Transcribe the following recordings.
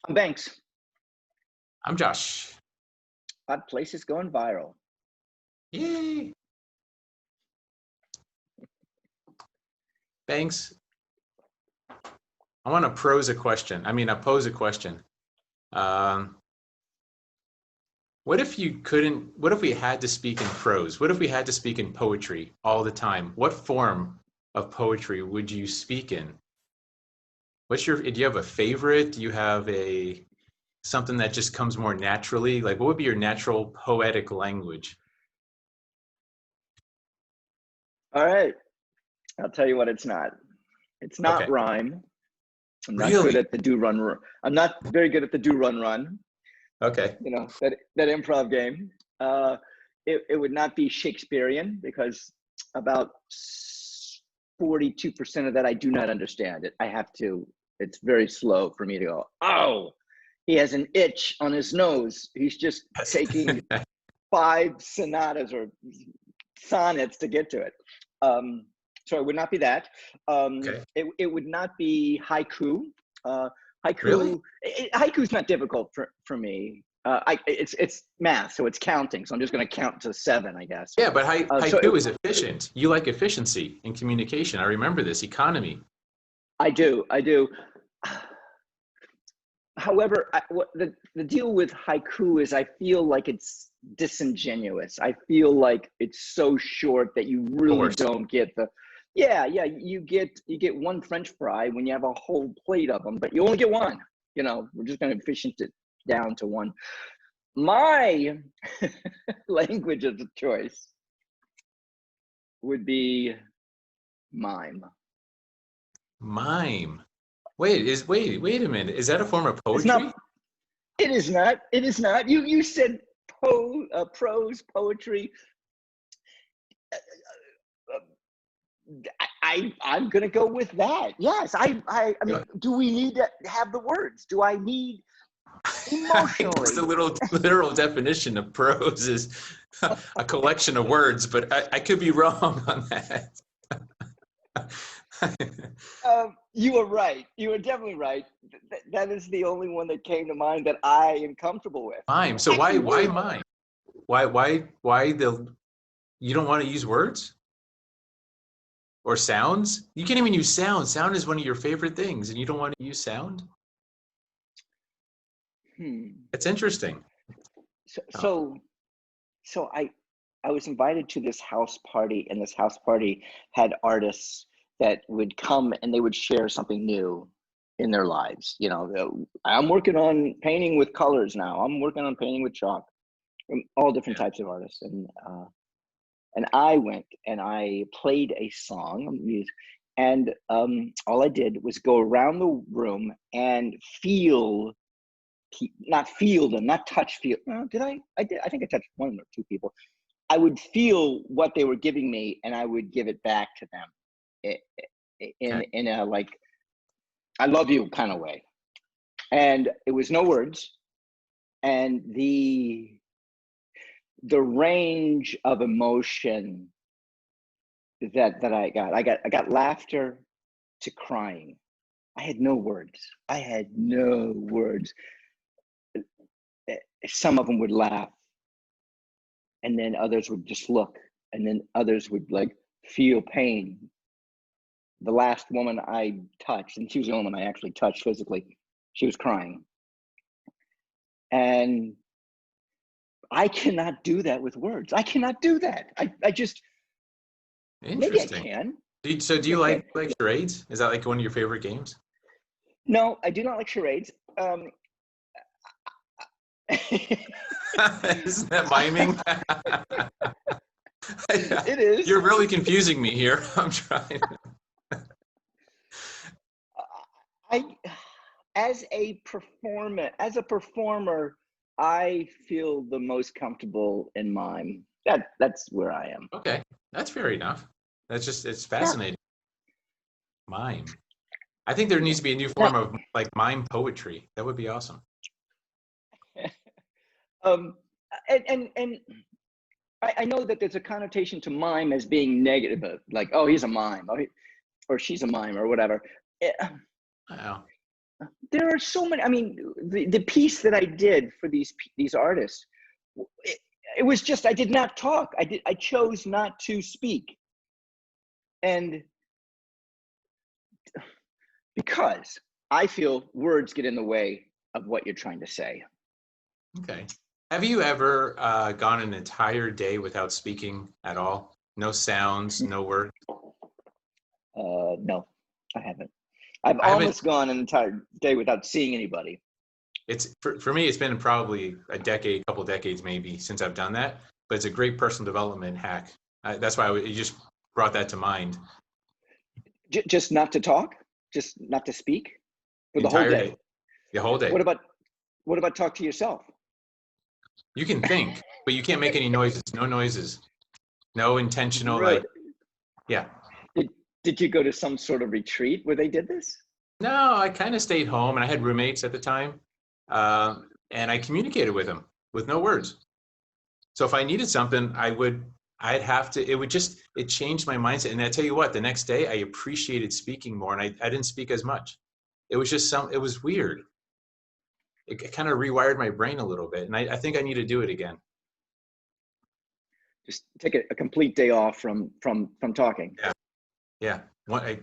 I'm Banks. I'm Josh. Odd Places going viral. Yay. Thanks. I want to pose a question. Pose a question. What if we had to speak in prose? What if we had to speak in poetry all the time? What form of poetry would you speak in? Do you have a favorite? Do you have something that just comes more naturally? Like, what would be your natural poetic language? All right. I'll tell you what it's not. It's not Okay. rhyme. I'm not Really? good at the do-run. I'm not very good at the do-run-run. Okay. You know, that improv game. It would not be Shakespearean because about 42% of that I do not understand. It's very slow for me to go, oh, he has an itch on his nose. He's just taking 5 sonatas or sonnets to get to it. So it would not be that. Okay. It would not be haiku. Haiku. Really? Haiku is not difficult for me. It's math, so it's counting. So I'm just going to count to 7, I guess. Yeah, but haiku is efficient. You like efficiency in communication. I remember this economy. I do. However, the deal with haiku is I feel like it's disingenuous. I feel like it's so short that you really don't get the. Yeah, you get 1 French fry when you have a whole plate of them, but you only get 1. You know, we're just going to efficient it down to 1. My language of choice would be mime. Mime. Wait a minute. Is that a form of poetry? It is not. You said prose, poetry. I'm gonna go with that. Yes, I mean, do we need to have the words? Do I need emotionally? I guess the literal definition of prose is a collection of words, but I could be wrong on that. You are right. You are definitely right. That is the only one that came to mind that I am comfortable with. Mime. So why mime? Why you don't want to use words or sounds? You can't even use sound. Sound is one of your favorite things, and you don't want to use sound. It's interesting. So I was invited to this house party, and this house party had artists that would come and they would share something new in their lives. You know, I'm working on painting with colors now. I'm working on painting with chalk. All different types of artists, and I went and I played a song, and all I did was go around the room and not touch. Did I? I did. I think I touched 1 or 2 people. I would feel what they were giving me, and I would give it back to them in a like, I love you kind of way. And it was no words, and the range of emotion that I got laughter to crying. I had no words. Some of them would laugh, and then others would just look, and then others would like feel pain. The last woman I touched, and she was the only one I actually touched physically, she was crying. And I cannot do that with words. I cannot do that. I just, maybe I can. So do you like charades? Is that like one of your favorite games? No, I do not like charades. Isn't that miming? It is. You're really confusing me here. I'm trying. As a performer, I feel the most comfortable in mime. That's where I am. Okay, that's fair enough. It's fascinating. Yeah. Mime. I think there needs to be a new form of like mime poetry. That would be awesome. And I know that there's a connotation to mime as being negative, like, oh, he's a mime, or she's a mime, or whatever. Wow. there are so many. I mean, the piece that I did for these artists, it, it was just I did not talk. I chose not to speak, and because I feel words get in the way of what you're trying to say. Okay. Have you ever gone an entire day without speaking at all? No sounds, no word? No, I haven't. I've I haven't. almost gone an entire day without seeing anybody. It's for me, it's been probably a decade, couple decades maybe since I've done that, but it's a great personal development hack. That's why you just brought that to mind. Just not to talk, just not to speak for The the whole entire day. day, the whole day. What about talk to yourself? You can think, but you can't make any noises. No noises. No intentional, Really? like, yeah. Did you go to some sort of retreat where they did this? No, I kind of stayed home, and I had roommates at the time, and I communicated with them with no words. So if I needed something, I'd have to. It changed my mindset. And I tell you what, the next day I appreciated speaking more, and I didn't speak as much. It was just it was weird. It kind of rewired my brain a little bit, and I think I need to do it again. Just take a complete day off from talking. Yeah, a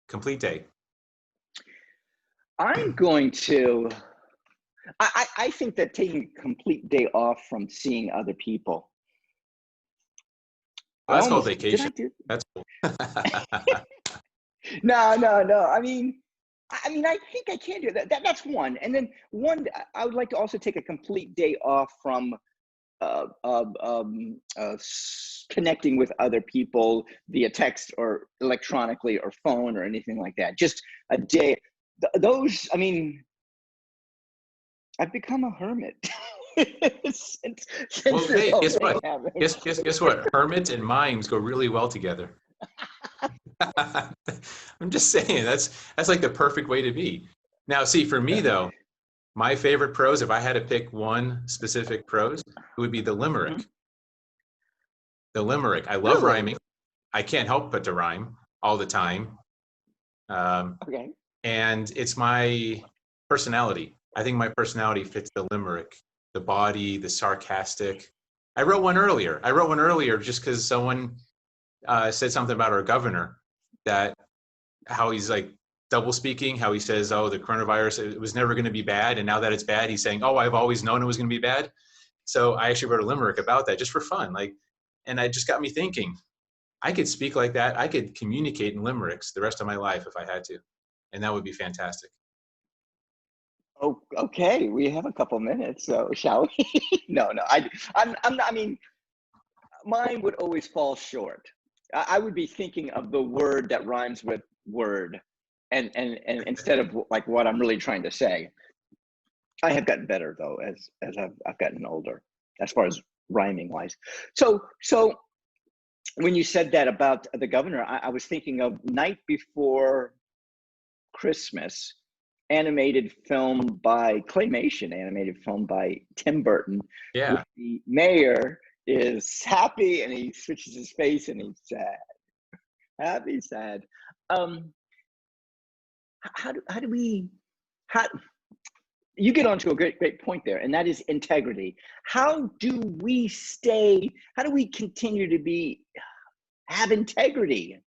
complete day. I'm going to. I think that taking a complete day off from seeing other people. Well, that's called vacation. Did That's cool. No. I mean, I think I can do that. That's one. And then I would like to also take a complete day off from connecting with other people via text or electronically or phone or anything like that. Just a day. Those, I mean, I've become a hermit. since Well, hey, guess what? happened. Guess what? Hermits and mimes go really well together. I'm just saying that's like the perfect way to be. Now, see, for me though, my favorite prose, if I had to pick one specific prose, it would be the limerick. Mhm. The limerick. I love Really? rhyming. I can't help but to rhyme all the time. Okay. And it's my personality. I think my personality fits the limerick, the body, the sarcastic. I wrote one earlier just because someone said something about our governor, that how he's like double speaking, how he says, oh, the coronavirus, it was never going to be bad. And now that it's bad, he's saying, oh, I've always known it was going to be bad. So I actually wrote a limerick about that just for fun. And it just got me thinking, I could speak like that. I could communicate in limericks the rest of my life if I had to. And that would be fantastic. Oh, okay. We have a couple minutes, so shall we? No. I'm not. I mean, mine would always fall short. I would be thinking of the word that rhymes with word, and instead of like what I'm really trying to say. I have gotten better though as I've gotten older, as far as rhyming wise. So when you said that about the governor, I was thinking of Night Before Christmas, claymation animated film by Tim Burton. Yeah. With the mayor is happy and he switches his face and he's sad. Happy, sad. How do we, how, you get onto a great point there, and that is integrity. How do we continue to have integrity?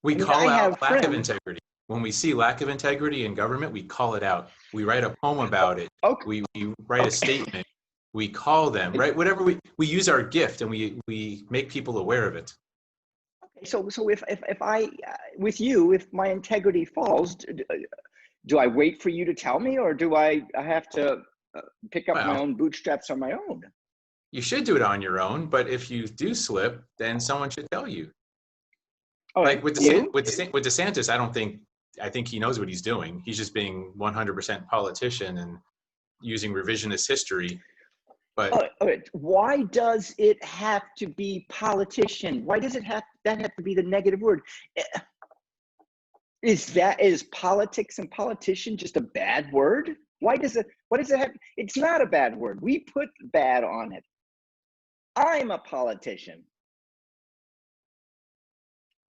We call out lack of integrity. When we see lack of integrity in government, we call it out. We write a poem about it. Okay. We write a statement. We call them, right? Whatever we use our gift and we make people aware of it. Okay. So if I, with you, if my integrity falls, do I wait for you to tell me, or do I have to pick up my own bootstraps on my own? You should do it on your own, but if you do slip, then someone should tell you. Oh, like with DeSantis, I think he knows what he's doing. He's just being 100% politician and using revisionist history. But why does it have to be politician? Why does that have to be the negative word? Is politics and politician just a bad word? What does it have? It's not a bad word. We put bad on it. I'm a politician.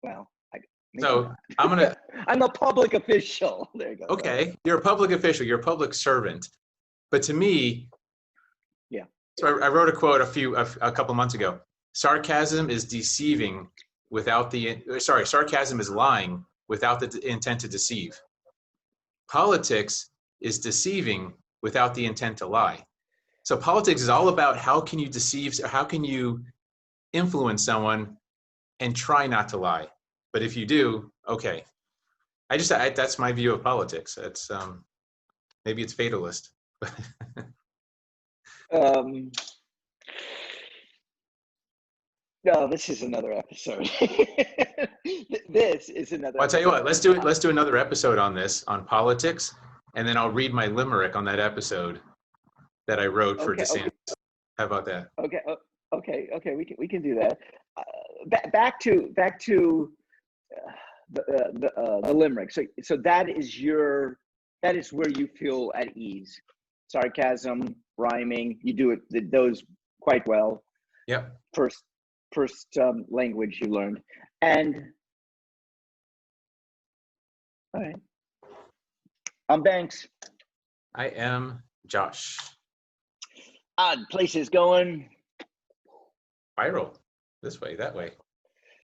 Well, So I'm gonna. I'm a public official. There you go. Okay, you're a public official. You're a public servant. But to me, Yeah. so I wrote a quote a couple months ago. Sarcasm is deceiving without sarcasm is lying without the intent to deceive. Politics is deceiving without the intent to lie. So politics is all about how can you deceive, or how can you influence someone and try not to lie. But if you do, okay. That's my view of politics. It's maybe it's fatalist. No, this is another episode. This is another. Well, I'll tell you what. Let's do another episode on this, on politics, and then I'll read my limerick on that episode that I wrote for DeSantis. Okay. How about that? Okay. We can do that. Back to the limerick. So that is where you feel at ease. Sarcasm, rhyming. You do those quite well. Yep. First language you learned. And all right. I'm Banks. I am Josh. Odd places going Viral. This way, that way.